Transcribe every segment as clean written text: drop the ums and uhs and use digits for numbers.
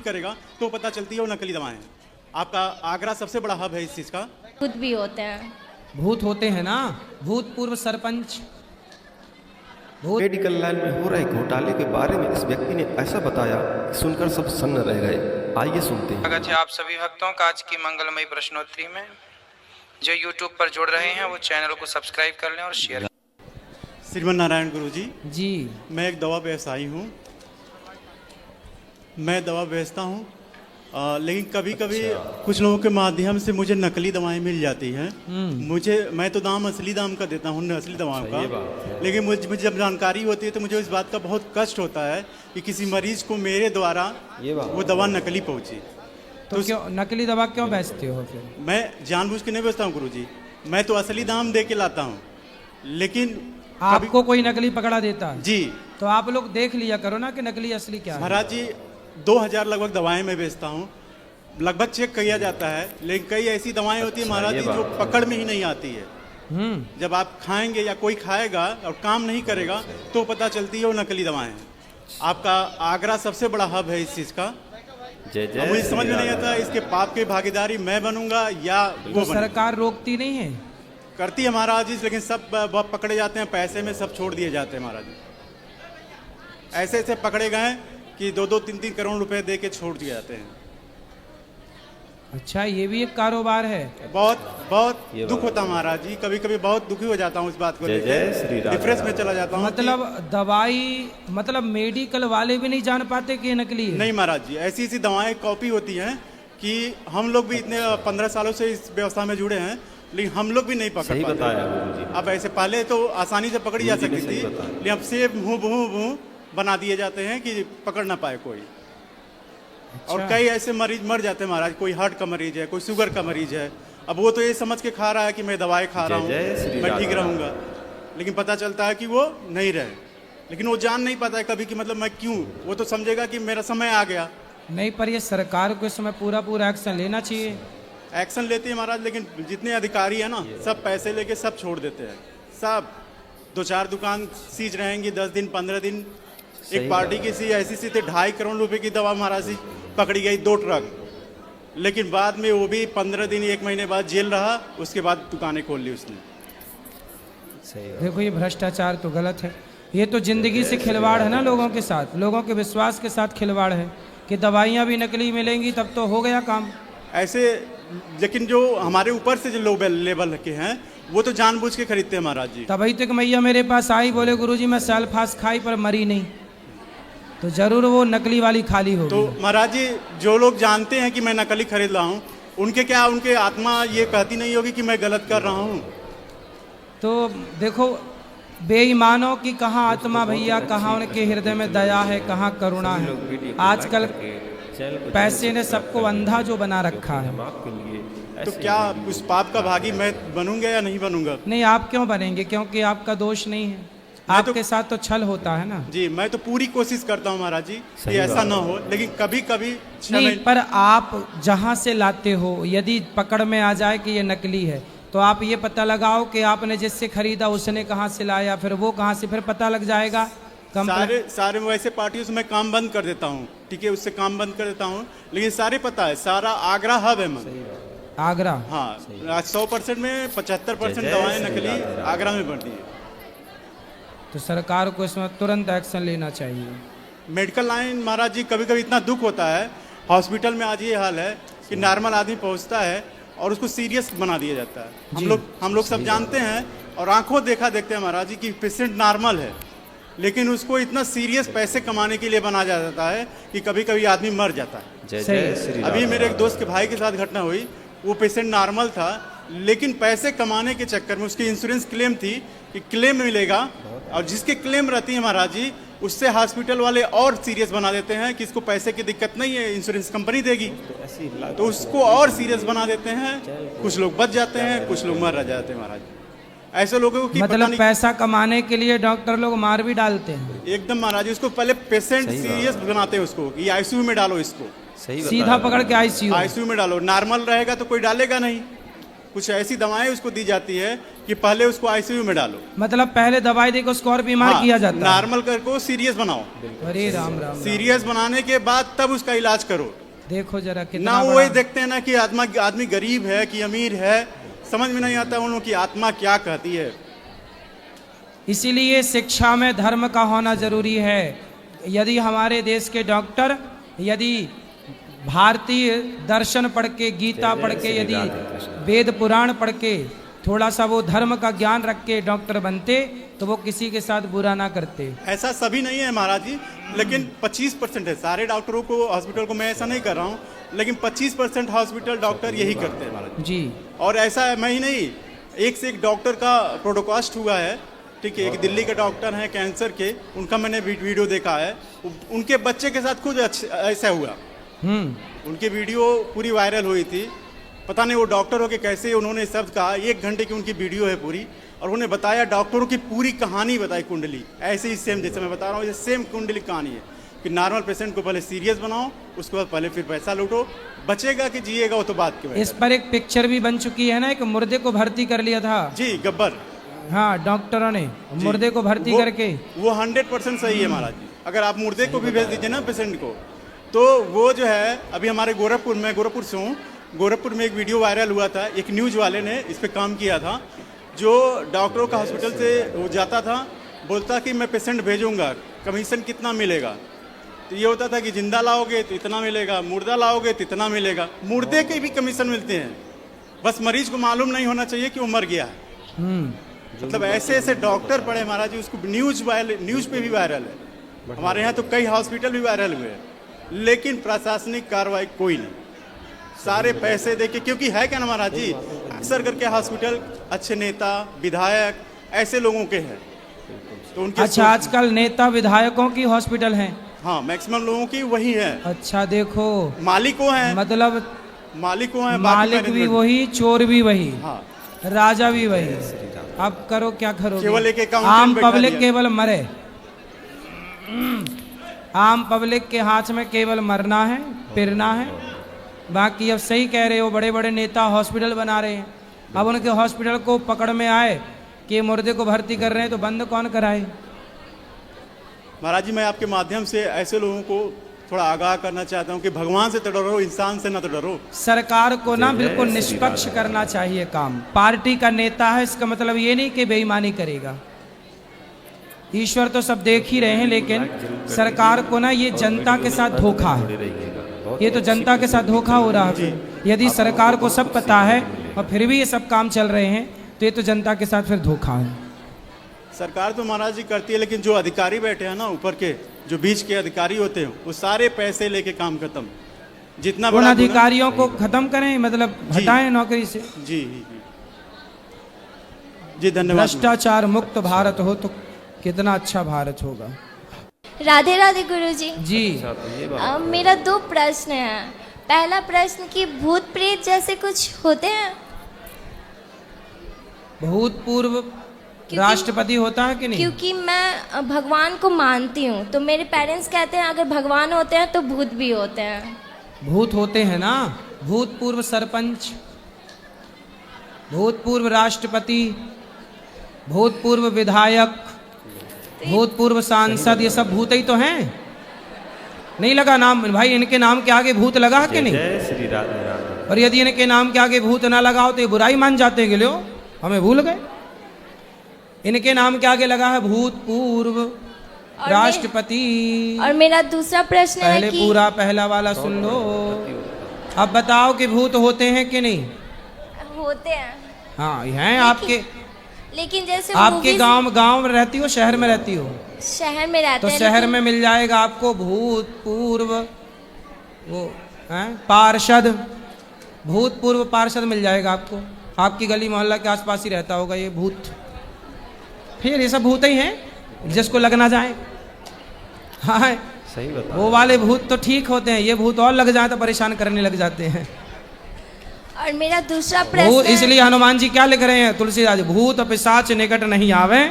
करेगा तो पता चलती है वो नकली दवाएं हैं। आपका आगरा सबसे बड़ा हब है इस चीज़ का। खुद भी होते हैं। भूत होते हैं ना, भूतपूर्व सरपंच भूत। मेडिकल लाइन में हो रहे घोटाले के बारे में इस व्यक्ति ने ऐसा बताया कि सुनकर सब सन्न रह गए। आइए सुनते हैं। स्वागत है आप सभी भक्तों का आज की मंगलमयी प्रश्नोत्तरी में। जो YouTube पर जुड़ रहे हैं वो चैनल को सब्सक्राइब कर लें और शेयर। श्रीमन नारायण गुरु जी, जी मैं एक दवा व्यवसायी हूँ। मैं दवा बेचता हूँ, लेकिन कभी कभी कुछ लोगों के माध्यम से मुझे नकली दवाएं मिल जाती हैं। मैं तो दाम असली दाम का देता हूँ, असली दवाओं का। लेकिन मुझे जब जानकारी होती है तो मुझे इस बात का बहुत कष्ट होता है कि किसी मरीज को मेरे द्वारा वो दवा नकली पहुँची। तो क्यों नकली दवा क्यों बेचते हो फिर? मैं जानबूझ के नहीं बेचता हूँ गुरु जी, मैं तो असली दाम दे के लाता हूँ। लेकिन आपको कोई नकली पकड़ा देता है जी, तो आप लोग देख लिया करो ना कि नकली असली क्या है। महाराज जी 2000 लगभग दवाएं मैं बेचता हूँ, लगभग चेक किया जाता है। लेकिन कई ऐसी दवाएं होती है महाराज जी जो पकड़ में ही नहीं आती है। जब आप खाएंगे या कोई खाएगा और काम नहीं करेगा तो पता चलती है वो नकली दवाएं हैं। आपका आगरा सबसे बड़ा हब है इस चीज़ का। मुझे समझ में नहीं आता इसके पाप की भागीदारी मैं बनूंगा या वो सरकार रोकती नहीं है? करती है महाराज जी, लेकिन सब पकड़े जाते हैं, पैसे में सब छोड़ दिए जाते हैं महाराज जी। ऐसे ऐसे पकड़े गए कि 2-3 करोड़ रुपए दे के छोड़ दिए जाते हैं। अच्छा, ये भी एक कारोबार है। बहुत दुख होता है महाराज जी, कभी कभी बहुत दुखी हो जाता हूँ इस बात को लेकर, डिप्रेस में चला जाता हूँ। मतलब मेडिकल वाले भी नहीं जान पाते कि ये नकली है? नहीं महाराज जी, ऐसी ऐसी दवाएं कॉपी होती हैं कि हम लोग भी इतने 15 सालों से इस व्यवस्था में जुड़े हैं, लेकिन हम लोग भी नहीं पकड़ पाते। अब ऐसे पहले तो आसानी से पकड़ी जा सकती थी, लेकिन अब से मुँह बना दिए जाते हैं कि पकड़ ना पाए कोई। अच्छा। और कई ऐसे मरीज मर जाते हैं महाराज, कोई हार्ट का मरीज है, कोई शुगर का मरीज है। अब वो तो ये समझ के खा रहा है कि मैं दवाई खा रहा हूँ, मैं ठीक रहूँगा, लेकिन पता चलता है कि वो नहीं रहे। लेकिन वो जान नहीं पाता है कभी कि मतलब मैं क्यों, वो तो समझेगा कि मेरा समय आ गया। नहीं, पर ये सरकार को इस समय पूरा एक्शन लेना चाहिए। एक्शन लेती है महाराज, लेकिन जितने अधिकारी है ना सब पैसे लेके सब छोड़ देते हैं। सब 2-4 दुकान सीज रहेंगी 10 दिन 15 दिन। एक पार्टी की ऐसी थी 2.5 करोड़ रुपए की दवा महाराज जी पकड़ी गई, 2 ट्रक। लेकिन बाद में वो भी 15 दिन 1 महीने बाद जेल रहा, उसके बाद दुकानें खोल ली उसने। देखो, ये भ्रष्टाचार तो गलत है। ये तो जिंदगी से खिलवाड़ है ना, लोगों के साथ, लोगों के विश्वास के साथ खिलवाड़ है कि दवाइयाँ भी नकली मिलेंगी तब तो हो गया काम। ऐसे लेकिन जो हमारे ऊपर से जो लो लेवल के हैं वो तो जानबूझ के खरीदते हैं महाराज जी। तभी तक मैया मेरे पास आई, बोले गुरुजी मैं सल्फास खाई पर मरी नहीं, तो जरूर वो नकली वाली खाली होगी। तो महाराज जी जो लोग जानते हैं कि मैं नकली खरीद रहा हूँ, उनके आत्मा ये कहती नहीं होगी कि मैं गलत कर रहा हूँ? तो देखो, बेईमानों की कहाँ आत्मा भैया, कहाँ उनके हृदय में दया है, कहाँ करुणा है। आजकल पैसे ने सबको अंधा जो बना रखा है। तो क्या उस पाप का भागी मैं बनूंगा या नहीं बनूंगा? नहीं, आप क्यों बनेंगे, क्योंकि आपका दोष नहीं है। आपके साथ तो छल होता है ना जी। मैं तो पूरी कोशिश करता हूँ महाराज जी कि ऐसा ना हो, लेकिन कभी कभी नहीं। पर आप जहाँ से लाते हो, यदि पकड़ में आ जाए कि ये नकली है, तो आप ये पता लगाओ कि आपने जिससे खरीदा उसने कहाँ से लाया, फिर वो कहाँ से, फिर पता लग जाएगा। सारे वैसे पार्टियों से मैं काम बंद कर देता हूँ, ठीक है, उससे काम बंद कर देता हूँ, लेकिन सारे पता है, सारा आगरा हब है मन। आगरा, हाँ, 100% में 75% दवाएं नकली आगरा में बढ़ती है। तो सरकार को इसमें तुरंत एक्शन लेना चाहिए। मेडिकल लाइन महाराज जी, कभी कभी इतना दुख होता है, हॉस्पिटल में आज ये हाल है कि नॉर्मल आदमी पहुंचता है और उसको सीरियस बना दिया जाता है। हम लोग सब जानते हैं और आंखों देखा देखते हैं महाराज जी कि पेशेंट नॉर्मल है, लेकिन उसको इतना सीरियस पैसे कमाने के लिए बनाया जाता है कि कभी कभी आदमी मर जाता है। अभी मेरे एक दोस्त के भाई के साथ घटना हुई, वो पेशेंट नॉर्मल था, लेकिन पैसे कमाने के चक्कर में उसकी इंश्योरेंस क्लेम थी कि क्लेम मिलेगा, और जिसके क्लेम रहती है महाराज जी उससे हॉस्पिटल वाले और सीरियस बना देते हैं कि इसको पैसे की दिक्कत नहीं है, इंश्योरेंस कंपनी देगी, तो उसको और सीरियस बना देते हैं। कुछ लोग बच जाते हैं, कुछ लोग मर जाते हैं महाराज। ऐसे लोगों की मतलब पैसा कमाने के लिए डॉक्टर लोग मार भी डालते हैं एकदम महाराज। उसको पहले पेशेंट सीरियस बनाते हैं उसको कि आईसीयू में डालो, इसको सीधा पकड़ के आईसीयू में डालो। नॉर्मल रहेगा तो कोई डालेगा नहीं। कुछ ऐसी दवाएं उसको दी जाती है कि पहले उसको आईसीयू में डालो, मतलब पहले दवाई देकर उसको और बीमार किया जाता है। नॉर्मल करके सीरियस बनाओ, अरे राम राम राम। सीरियस बनाने के बाद तब उसका इलाज करो। देखो जरा कितना ना वो बड़ा। ये देखते हैं ना कि आदमी गरीब है कि अमीर है, समझ में नहीं आता उन लोगों की आत्मा क्या कहती है। इसीलिए शिक्षा में धर्म का होना जरूरी है। यदि हमारे देश के डॉक्टर यदि भारतीय दर्शन पढ़ के, गीता पढ़ के, यदि वेद पुराण पढ़ के थोड़ा सा वो धर्म का ज्ञान रख के डॉक्टर बनते तो वो किसी के साथ बुरा ना करते। ऐसा सभी नहीं है महाराज जी, लेकिन 25% है। सारे डॉक्टरों को, हॉस्पिटल को मैं ऐसा नहीं कर रहा हूँ, लेकिन 25% हॉस्पिटल डॉक्टर यही करते हैं महाराज जी। और ऐसा है मैं ही नहीं, एक से एक डॉक्टर का प्रोडकास्ट हुआ है, ठीक है। एक दिल्ली के डॉक्टर हैं कैंसर के, उनका मैंने वीडियो देखा है, उनके बच्चे के साथ खुद ऐसा हुआ। उनकी वीडियो पूरी वायरल हुई थी, पता नहीं वो डॉक्टर हो के कैसे उन्होंने शब्द कहा। 1 घंटे की उनकी वीडियो है पूरी, और उन्होंने बताया, डॉक्टरों की पूरी कहानी बताई, कुंडली ऐसे ही सेम जैसे मैं बता रहा हूँ, ये सेम कुंडली कहानी है कि नॉर्मल पेशेंट को पहले सीरियस बनाओ, उसके बाद पहले फिर पैसा लूटो, बचेगा कि जिएगा वो तो बात की बात है। इस पर एक पिक्चर भी बन चुकी है ना, एक मुर्दे को भर्ती कर लिया था। जी, गब्बर। हाँ, डॉक्टरों ने मुर्दे को भर्ती करके। वो 100% सही है महाराज जी। अगर आप मुर्दे को भी भेज दीजिए ना पेशेंट को, तो वो जो है, अभी हमारे गोरखपुर से हूँ, गोरखपुर में एक वीडियो वायरल हुआ था, एक न्यूज़ वाले ने इस पे काम किया था, जो डॉक्टरों का हॉस्पिटल से वो जाता था, बोलता कि मैं पेशेंट भेजूंगा, कमीशन कितना मिलेगा। तो ये होता था कि जिंदा लाओगे तो इतना मिलेगा, मुर्दा लाओगे तो इतना मिलेगा। मुर्दे के भी कमीशन मिलते हैं, बस मरीज को मालूम नहीं होना चाहिए कि वो मर गया है। मतलब ऐसे ऐसे डॉक्टर पड़े महाराज जी, उसको न्यूज़ पे भी वायरल है। हमारे यहाँ तो कई हॉस्पिटल भी वायरल हुए हैं, लेकिन प्रशासनिक कार्रवाई कोई नहीं, सारे पैसे देके। क्योंकि है क्या ना महाराज जी, अक्सर करके हॉस्पिटल अच्छे नेता विधायक ऐसे लोगों के हैं, तो उनके अच्छा, आजकल नेता विधायकों की हॉस्पिटल हैं। हाँ, मैक्सिमम लोगों की वही है। अच्छा, देखो मालिकों हैं, मतलब मालिकों हैं, मालिक भी वही, चोर भी वही, हाँ, राजा भी वही। अब करो क्या करोगे, केवल एक अकाउंटेंट आम बैठा पब्लिक दिया। केवल मरे। आम पब्लिक के हाथ में केवल मरना है, फिरना है। बाकी अब सही कह रहे हो, बड़े बड़े नेता हॉस्पिटल बना रहे हैं, अब उनके हॉस्पिटल को पकड़ में आए कि मुर्दे को भर्ती कर रहे हैं, तो बंद कौन कराए। महाराज जी, मैं आपके माध्यम से ऐसे लोगों को थोड़ा आगाह करना चाहता हूँ कि भगवान से तो डरो, इंसान से ना तो डरो। सरकार को ना बिल्कुल निष्पक्ष करना चाहिए काम। पार्टी का नेता है, इसका मतलब ये नहीं कि बेईमानी करेगा। ईश्वर तो सब देख ही रहे हैं, लेकिन सरकार को ना, ये जनता के साथ धोखा है, ये तो जनता के साथ धोखा हो रहा है। यदि सरकार को सब पता है और फिर भी ये सब काम चल रहे हैं, तो ये तो जनता के साथ फिर धोखा है। सरकार तो महाराज जी करती है, लेकिन जो अधिकारी बैठे हैं ना ऊपर के, जो बीच के अधिकारी होते हैं, वो सारे पैसे लेके काम खत्म। जितना उन बड़ा अधिकारियों को खत्म करें, मतलब हटाएं नौकरी से। जी जी जी, धन्यवाद। भ्रष्टाचार मुक्त भारत हो तो कितना अच्छा भारत होगा। राधे राधे गुरुजी। जी, मेरा 2 प्रश्न है। पहला प्रश्न कि भूत प्रेत जैसे कुछ होते हैं? भूतपूर्व राष्ट्रपति होता है कि नहीं? क्योंकि मैं भगवान को मानती हूँ, तो मेरे पेरेंट्स कहते हैं अगर भगवान होते हैं तो भूत भी होते हैं। भूत होते हैं ना, भूतपूर्व सरपंच, भूतपूर्व राष्ट्रपति, भूतपूर्व विधायक, भूतपूर्व सांसद, ये सब भूत ही तो हैं। नहीं लगा नाम भाई, इनके नाम के आगे भूत लगा कि नहीं? श्री राधे राधे। और यदि इनके नाम के आगे भूत ना लगा हो तो ये बुराई मान जाते हैं कि लो हमें भूल गए। इनके नाम के आगे लगा है भूतपूर्व राष्ट्रपति। और मेरा दूसरा प्रश्न है पहले कि पूरा पहला वाला सुन लो। अब बताओ कि भूत होते हैं कि नहीं? होते हैं। हाँ, हैं आपके। लेकिन जैसे आपके गांव में रहती हो, शहर में रहती हो? शहर में रहते तो हैं। शहर में मिल जाएगा आपको भूतपूर्व वो पार्षद, भूतपूर्व पार्षद मिल जाएगा आपको। आपकी गली मोहल्ला के आसपास ही रहता होगा ये भूत। फिर ये सब भूत ही हैं जिसको लगना जाए। हाँ, सही बता। वो वाले भूत तो ठीक होते हैं, ये भूत और लग जाए तो परेशान करने लग जाते हैं। और मेरा दूसरा भूत, प्रश्न इसलिए हनुमान जी क्या लिख रहे हैं तुलसीदास जी? भूत पिशाच निकट नहीं आवे,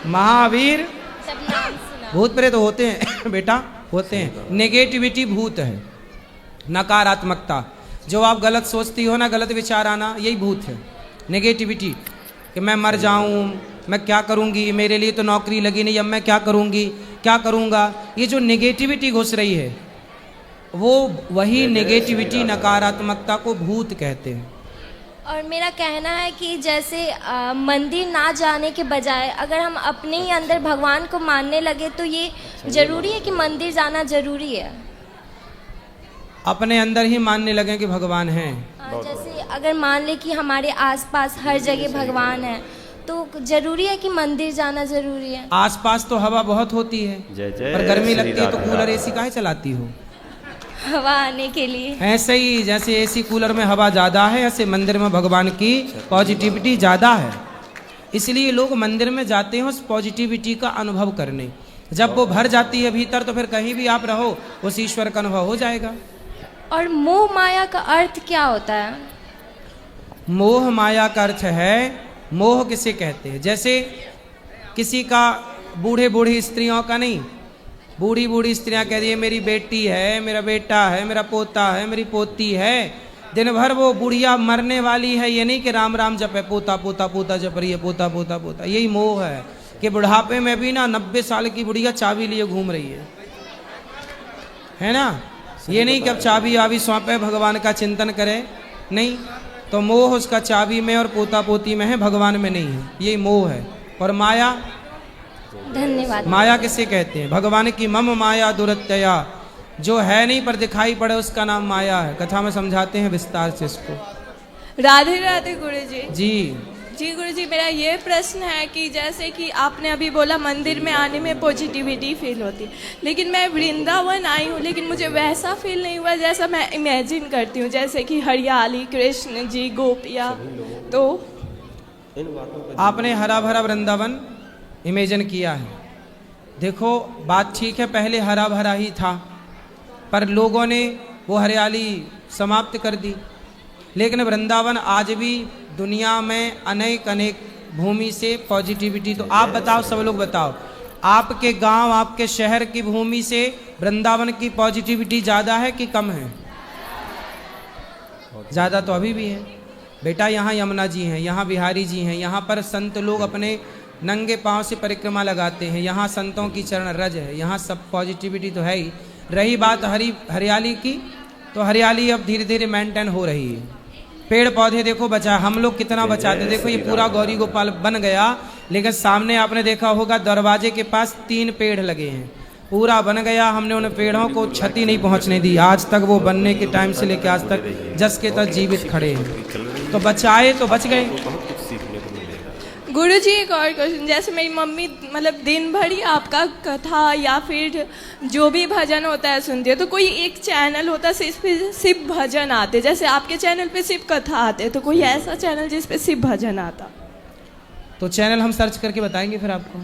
महावीर। सब नाम सुना। भूत प्रेत होते हैं बेटा, होते हैं। नेगेटिविटी भूत है, नकारात्मकता। जो आप गलत सोचती हो ना, गलत विचार आना, यही भूत है, नेगेटिविटी। कि मैं मर जाऊं, मैं क्या करूंगी, मेरे लिए तो नौकरी लगी नहीं, अब मैं क्या करूंगी, क्या करूंगा। ये जो नेगेटिविटी घुस रही है वो वही नेगेटिविटी, नकारात्मकता को भूत कहते हैं। और मेरा कहना है कि जैसे मंदिर ना जाने के बजाय अगर हम अपने ही अंदर भगवान को मानने लगे तो ये जरूरी है कि मंदिर जाना जरूरी है। अपने अंदर ही मानने लगे कि भगवान हैं। जैसे अगर मान ले कि हमारे आसपास हर जगह भगवान है तो जरूरी है कि मंदिर जाना जरूरी है। आसपास तो हवा बहुत होती है, पर गर्मी लगती है तो कूलर एसी काहे चलाती हो? हवा आने के लिए। ऐसे ही जैसे एसी कूलर में हवा ज़्यादा है, ऐसे मंदिर में भगवान की पॉजिटिविटी ज़्यादा है। इसलिए लोग मंदिर में जाते हैं उस पॉजिटिविटी का अनुभव करने। जब वो भर जाती है भीतर तो फिर कहीं भी आप रहो उस ईश्वर का अनुभव हो जाएगा। और मोह माया का अर्थ क्या होता है? मोह माया का अर्थ है, मोह किसे कहते हैं? जैसे किसी का बूढ़े बूढ़ी स्त्रियों का नहीं, बूढ़ी बूढ़ी स्त्रियां कह रही है मेरी बेटी है, मेरा बेटा है, मेरा पोता है, मेरी पोती है। दिन भर वो बुढ़िया मरने वाली है, ये नहीं कि राम राम जपे, पोता पोता पोता जप रही है, पोता पोता पोता। यही मोह है कि बुढ़ापे में भी ना 90 साल की बुढ़िया चाबी लिए घूम रही है ना। ये नहीं कि अब चाबी आबी सौंपे, भगवान का चिंतन करे, नहीं। तो मोह उसका चाबी में और पोता पोती में है, भगवान में नहीं है। यही मोह है। और माया, धन्यवाद। माया किसे कहते हैं? भगवान की मम माया दुरत्यया, जो है नहीं पर दिखाई पड़े उसका नाम माया है। कथा में समझाते हैं विस्तार से इसको। राधे राधे गुरु जी। जी जी गुरु जी, मेरा ये प्रश्न है कि जैसे कि आपने अभी बोला मंदिर में आने में पॉजिटिविटी फील होती है, लेकिन मैं वृंदावन आई हूँ लेकिन मुझे वैसा फील नहीं हुआ जैसा मैं इमेजिन करती हूँ, जैसे कि हरियाली, कृष्ण जी, गोपियाँ। तो आपने हरा भरा वृंदावन इमेजिन किया है। देखो बात ठीक है, पहले हरा भरा ही था पर लोगों ने वो हरियाली समाप्त कर दी। लेकिन वृंदावन आज भी दुनिया में अनेक अनेक भूमि से पॉजिटिविटी। तो आप बताओ, सब लोग बताओ, आपके गांव, आपके शहर की भूमि से वृंदावन की पॉजिटिविटी ज़्यादा है कि कम है? ज़्यादा तो अभी भी है बेटा। यहाँ यमुना जी हैं, यहाँ बिहारी जी हैं, यहाँ पर संत लोग अपने नंगे पांव से परिक्रमा लगाते हैं, यहाँ संतों की चरण रज है, यहाँ सब पॉजिटिविटी तो है ही। रही बात हरियाली की, तो हरियाली अब धीरे धीरे मेंटेन हो रही है। पेड़ पौधे देखो बचा, हम लोग कितना बचाते। देखो ये पूरा गौरी गोपाल बन गया, लेकिन सामने आपने देखा होगा दरवाजे के पास 3 पेड़ लगे हैं, पूरा बन गया। हमने उन पेड़ों को क्षति नहीं पहुंचने दी। आज तक वो बनने के टाइम से लेकर आज तक जस के तक जीवित खड़े हैं। तो बचाए तो बच गए। गुरु जी एक और क्वेश्चन, जैसे मेरी मम्मी मतलब दिन भर ही आपका कथा या फिर जो भी भजन होता है सुनती है, तो कोई एक चैनल होता है सिर्फ भजन आते, जैसे आपके चैनल पे सिर्फ कथा आते, तो कोई ऐसा चैनल जिस पे सिर्फ भजन आता? तो चैनल हम सर्च करके बताएंगे फिर आपको।